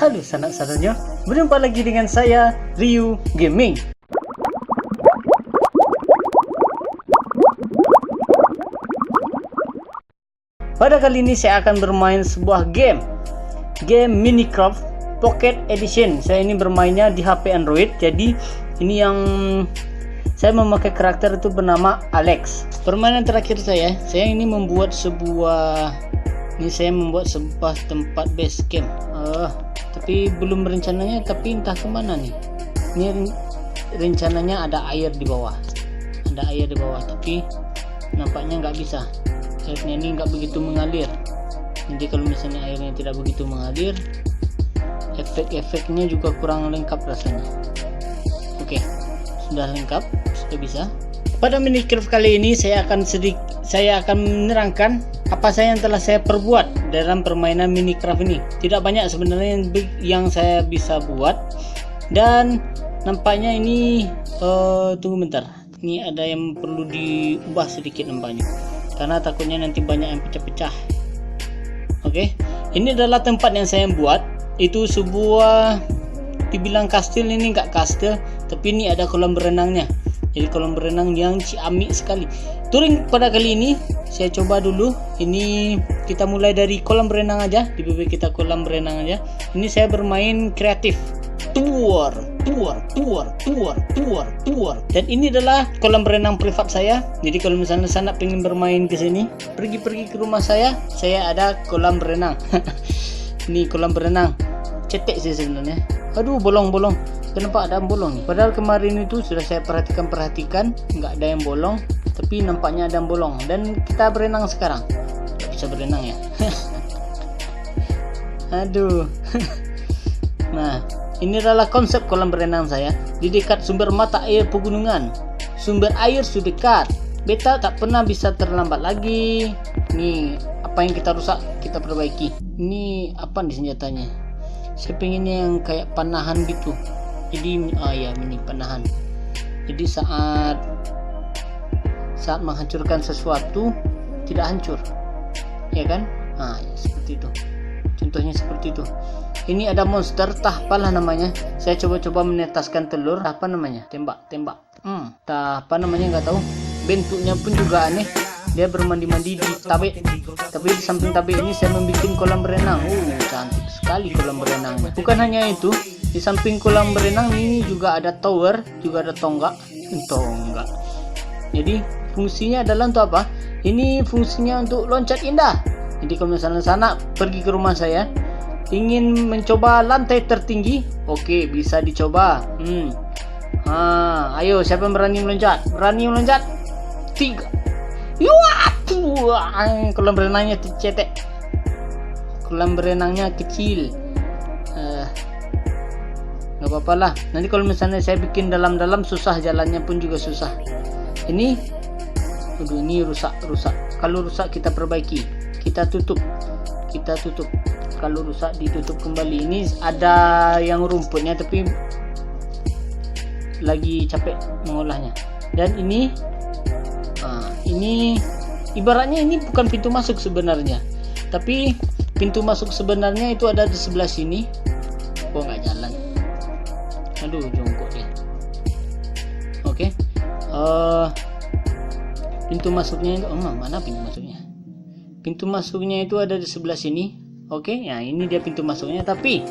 Halo sanak-sanaknya, berjumpa lagi dengan saya, Ryu Gaming. Pada kali ini saya akan bermain sebuah game Minecraft Pocket Edition. Saya ini bermainnya di HP Android, jadi ini yang saya memakai karakter itu bernama Alex. Permainan terakhir saya ini membuat sebuah tempat base camp. Tapi belum rencananya, tapi entah kemana nih. Ini rencananya ada air di bawah, tapi nampaknya nggak bisa. Airnya ini nggak begitu mengalir. Jadi kalau misalnya airnya tidak begitu mengalir, efek-efeknya juga kurang lengkap rasanya. Oke, sudah lengkap, sudah bisa. Pada Minecraft kali ini saya akan menerangkan apa saja yang telah saya perbuat dalam permainan Minecraft ini. Tidak banyak sebenarnya yang saya bisa buat, dan nampaknya ini tunggu bentar. Ini ada yang perlu diubah sedikit nampaknya, karena takutnya nanti banyak yang pecah-pecah. Oke, ini adalah tempat yang saya buat. Itu sebuah, dibilang kastil, ini enggak kastil, tapi ini ada kolam berenangnya. Jadi kolam berenang yang ciamik sekali. Touring pada kali ini saya coba dulu. Ini kita mulai dari kolam berenang aja. Di BB kita kolam berenang aja. Ini saya bermain kreatif. Tour. Dan ini adalah kolam berenang privat saya. Jadi kalau misalnya sana pengen bermain ke sini, pergi ke rumah saya ada kolam berenang. Ini kolam berenang. Cetek sih sebenarnya. Aduh, bolong. Kenapa ada yang bolong nih? Padahal kemarin itu sudah saya perhatikan, nggak ada yang bolong, tapi nampaknya ada yang bolong. Dan kita berenang sekarang. Bisa berenang ya? Aduh. Nah, ini adalah konsep kolam berenang saya di dekat sumber mata air pegunungan. Sumber air sudah dekat. Beta tak pernah bisa terlambat lagi. Nih, apa yang kita rusak kita perbaiki. Ini apa nih senjatanya? Saya pengennya yang kayak panahan gitu. Jadi ini panahan. Jadi saat menghancurkan sesuatu tidak hancur, ya kan? Ya, seperti itu. Contohnya seperti itu. Ini ada monster, apalah namanya. Saya coba menetaskan telur, apa namanya? Tembak. Apa namanya nggak tahu. Bentuknya pun juga aneh. Dia bermandi-mandi di tabe. Tapi di samping tabe ini saya membuat kolam berenang. Cantik sekali kolam berenangnya. Bukan hanya itu, di samping kolam berenang ini juga ada tower, juga ada tonggak. Jadi fungsinya adalah untuk apa? Ini fungsinya untuk loncat indah. Jadi kalau misalnya sana pergi ke rumah saya, ingin mencoba lantai tertinggi, oke, bisa dicoba. Ayo, siapa yang berani meloncat? 3. Kolam berenangnya cetek. Kolam berenangnya kecil. Nggak apa-apa lah. Nanti kalau misalnya saya bikin dalam-dalam susah, jalannya pun juga susah. Ini rusak. Kalau rusak kita perbaiki. Kita tutup. Kalau rusak ditutup kembali. Ini ada yang rumputnya tapi lagi capek mengolahnya. Dan ini ibaratnya ini bukan pintu masuk sebenarnya, tapi pintu masuk sebenarnya itu ada di sebelah sini. Kok nggak jalan? Aduh, jongkok dia. Oke. Pintu masuknya itu mana pintu masuknya? Pintu masuknya itu ada di sebelah sini. Oke, ya ini dia pintu masuknya, tapi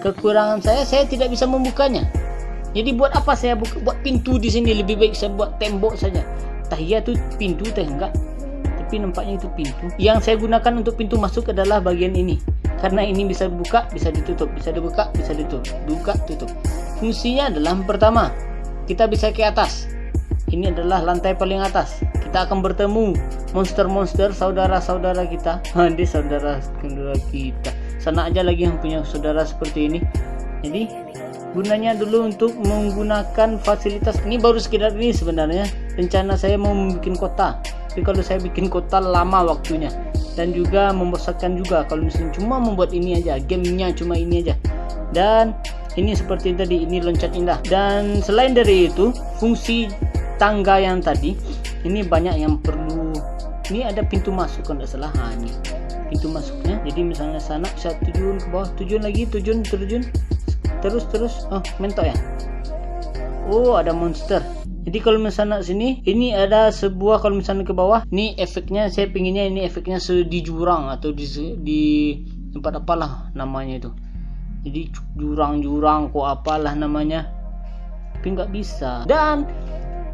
kekurangan saya tidak bisa membukanya. Jadi buat apa saya buat pintu di sini? Lebih baik saya buat tembok saja. Tahia tuh pintu enggak, tapi nampaknya itu pintu. Yang saya gunakan untuk pintu masuk adalah bagian ini, karena ini bisa dibuka, bisa ditutup, bisa dibuka, bisa ditutup, buka, tutup. Fungsinya adalah pertama, kita bisa ke atas. Ini adalah lantai paling atas. Kita akan bertemu monster-monster saudara-saudara kita. Dia saudara kita. Sana aja lagi yang punya saudara seperti ini. Jadi gunanya dulu untuk menggunakan fasilitas ini, baru sekedar ini sebenarnya. Rencana saya mau membuat kota, tapi kalau saya bikin kota lama waktunya dan juga membosankan juga kalau misalnya cuma membuat ini aja, gamenya cuma ini aja. Dan ini seperti tadi, ini loncat indah. Dan selain dari itu, fungsi tangga yang tadi, ini banyak yang perlu. Ini ada pintu masuk kalau tidak salah. Ini pintu masuknya. Jadi misalnya sana bisa tujuan ke bawah, tujuan lagi, tujuan terus mentok ya. Oh, ada monster. Jadi kalau misalnya sini, ini ada sebuah, kalau misalnya ke bawah, ini efeknya saya pinginnya ini efeknya di jurang atau di tempat apalah namanya itu. Jadi jurang kok apalah namanya, tapi nggak bisa. Dan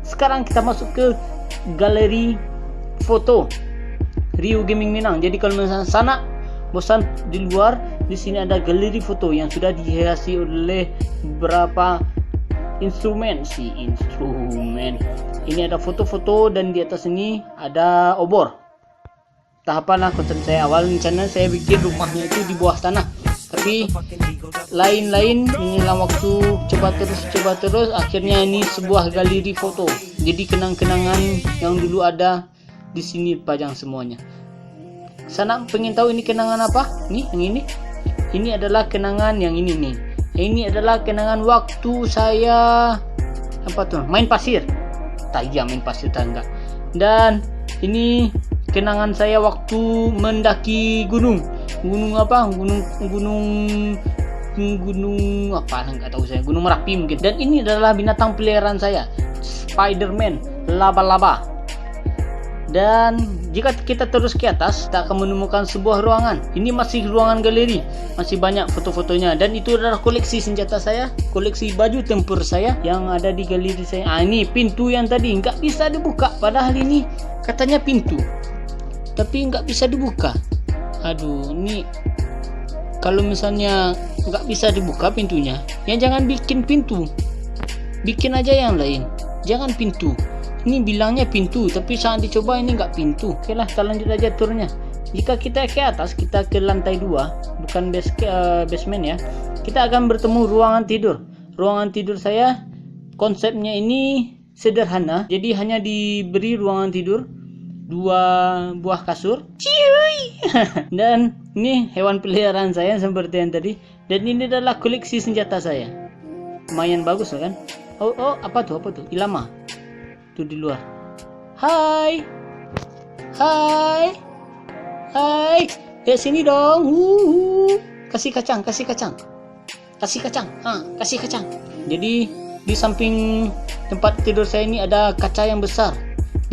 sekarang kita masuk ke galeri foto Rio Gaming Minang. Jadi kalau misalnya sana bosan di luar, di sini ada galeri foto yang sudah dihiasi oleh beberapa instrumen. Ini ada foto-foto dan di atas ini ada obor. Tahapan konsep saya awal rencana saya bikin rumahnya itu di bawah tanah, tapi lain-lain menjelang waktu coba terus akhirnya ini sebuah galeri foto. Jadi kenang-kenangan yang dulu ada di sini pajang semuanya. Sana pengen tahu ini kenangan apa? Nih yang ini adalah kenangan yang ini nih. Ini adalah kenangan waktu saya main pasir. Main pasir enggak. Dan ini kenangan saya waktu mendaki gunung Merapi mungkin. Dan ini adalah binatang peliharaan saya, Spiderman, laba-laba. Dan jika kita terus ke atas, kita akan menemukan sebuah ruangan. Ini masih ruangan galeri, masih banyak foto-fotonya. Dan itu adalah koleksi senjata saya, koleksi baju tempur saya yang ada di galeri saya. Ini pintu yang tadi nggak bisa dibuka, padahal ini katanya pintu, tapi nggak bisa dibuka. Aduh, ini kalau misalnya nggak bisa dibuka pintunya, ya jangan bikin pintu, bikin aja yang lain, jangan pintu. Ini bilangnya pintu, tapi saat dicoba ini nggak pintu. Oke lah, kita lanjut aja turnya. Jika kita ke atas, kita ke lantai 2, bukan basement ya. Kita akan bertemu ruangan tidur. Ruangan tidur saya konsepnya ini sederhana. Jadi hanya diberi ruangan tidur, 2 buah kasur. Dan ini hewan peliharaan saya seperti yang tadi. Dan ini adalah koleksi senjata saya. Lumayan bagus kan? Oh, apa tuh? Ilama. Tuh di luar. Hai. Sini dong. Kasih kacang. Jadi di samping tempat tidur saya ini ada kaca yang besar.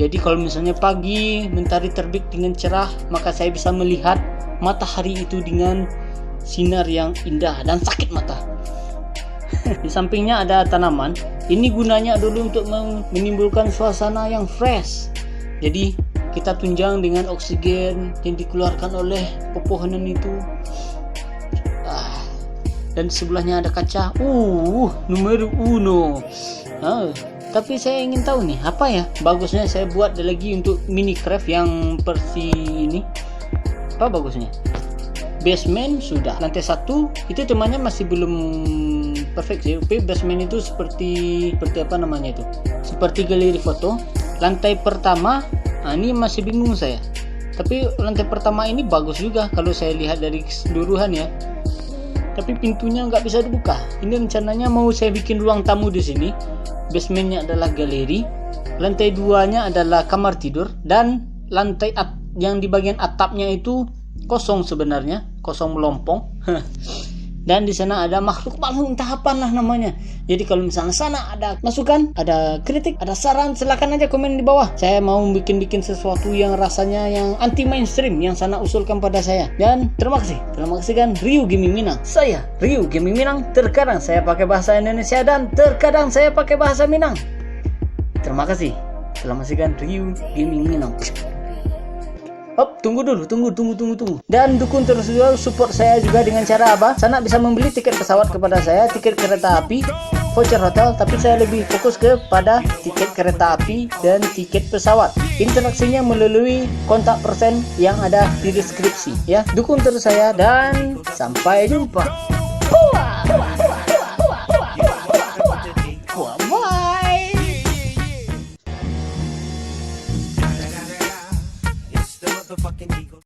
Jadi kalau misalnya pagi mentari terbit dengan cerah, maka saya bisa melihat matahari itu dengan sinar yang indah dan sakit mata. Di sampingnya ada tanaman. Ini gunanya dulu untuk menimbulkan suasana yang fresh. Jadi kita tunjang dengan oksigen yang dikeluarkan oleh pepohonan itu. Dan sebelahnya ada kaca. Numero 1. Tapi saya ingin tahu nih, apa ya bagusnya saya buat lagi untuk Minecraft yang versi ini. Apa bagusnya? Basement sudah, lantai 1 itu temannya masih belum perfect sih. Tapi basement itu seperti apa namanya itu? Seperti galeri foto. Lantai pertama, ini masih bingung saya. Tapi lantai pertama ini bagus juga kalau saya lihat dari keseluruhan ya. Tapi pintunya nggak bisa dibuka. Ini rencananya mau saya bikin ruang tamu di sini. Basementnya adalah galeri. Lantai 2-nya adalah kamar tidur. Dan lantai yang di bagian atapnya itu kosong sebenarnya, kosong melompong. Dan di sana ada makhluk entah apa lah namanya. Jadi kalau misalnya sana ada masukan, ada kritik, ada saran, silakan aja komen di bawah. Saya mau bikin sesuatu yang rasanya yang anti mainstream yang sana usulkan pada saya. Dan terima kasih kan Rio Gaming Minang. Saya Rio Gaming Minang. Terkadang saya pakai bahasa Indonesia dan terkadang saya pakai bahasa Minang. Terima kasih. Selamat menyaksikan Rio Gaming Minang. Tunggu dulu. Dan dukung terus juga, support saya juga dengan cara apa? Sana bisa membeli tiket pesawat kepada saya, tiket kereta api, voucher hotel, tapi saya lebih fokus kepada tiket kereta api dan tiket pesawat. Interaksinya melalui kontak persen yang ada di deskripsi ya. Dukung terus saya dan sampai jumpa.